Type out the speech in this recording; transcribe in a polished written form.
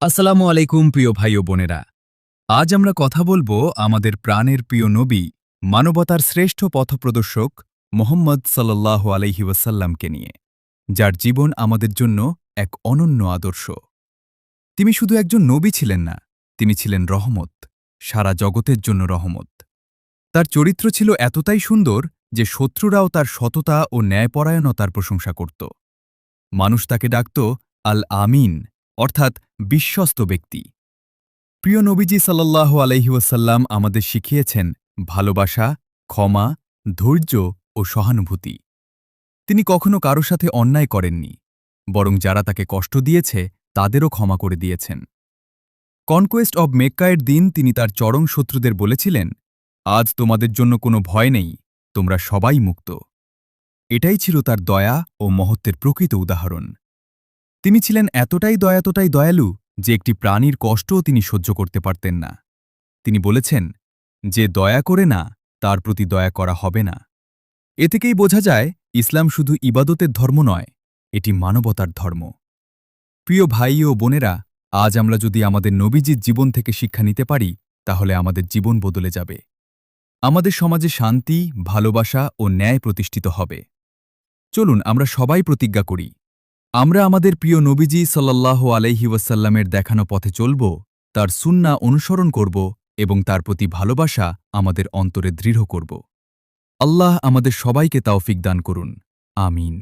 আসসালামু আলাইকুম প্রিয় ভাই ও বোনেরা। আজ আমরা কথা বলবো আমাদের প্রাণের প্রিয় নবী, মানবতার শ্রেষ্ঠ পথপ্রদর্শক মোহাম্মদ সাল্লাল্লাহু আলাইহি ওয়াসাল্লামকে নিয়ে, যার জীবন আমাদের জন্য এক অনন্য আদর্শ। তিনি শুধু একজন নবী ছিলেন না, তিনি ছিলেন রহমত, সারা জগতের জন্য রহমত। তার চরিত্র ছিল এতটাই সুন্দর যে শত্রুরাও তার সততা ও ন্যায়পরায়ণতার প্রশংসা করত। মানুষ তাকে ডাকত আল আমিন, অর্থাৎ বিশ্বস্ত ব্যক্তি। প্রিয় নবীজি সাল্লাল্লাহু আলাইহি ওয়াসাল্লাম আমাদের শিখিয়েছেন ভালোবাসা, ক্ষমা, ধৈর্য ও সহানুভূতি। তিনি কখনো কারো সাথে অন্যায় করেননি, বরং যারা তাকে কষ্ট দিয়েছে তাদেরও ক্ষমা করে দিয়েছেন। কনকোয়েস্ট অব মেক্কায়ের দিন তিনি তার চরম শত্রুদের বলেছিলেন, আজ তোমাদের জন্য কোনো ভয় নেই, তোমরা সবাই মুক্ত। এটাই ছিল তার দয়া ও মহত্বের প্রকৃত উদাহরণ। তিনি ছিলেন এতটাই দয়ালু যে একটি প্রাণীর কষ্টও তিনি সহ্য করতে পারতেন না। তিনি বলেছেন, যে দয়া করে না তার প্রতি দয়া করা হবে না। এ থেকেই বোঝা যায় ইসলাম শুধু ইবাদতের ধর্ম নয়, এটি মানবতার ধর্ম। প্রিয় ভাই ও বোনেরা, আজ আমরা যদি আমাদের নবীজির জীবন থেকে শিক্ষা নিতে পারি, তাহলে আমাদের জীবন বদলে যাবে। আমাদের সমাজে শান্তি, ভালোবাসা ও ন্যায় প্রতিষ্ঠিত হবে। চলুন আমরা সবাই প্রতিজ্ঞা করি, আমরা আমাদের প্রিয় নবীজি সাল্লাল্লাহু আলাইহি ওয়াসাল্লামের দেখানো পথে চলব, তার সুন্নাহ অনুসরণ করব এবং তার প্রতি ভালোবাসা আমাদের অন্তরে দৃঢ় করব। আল্লাহ আমাদের সবাইকে তাওফিক দান করুন। আমিন।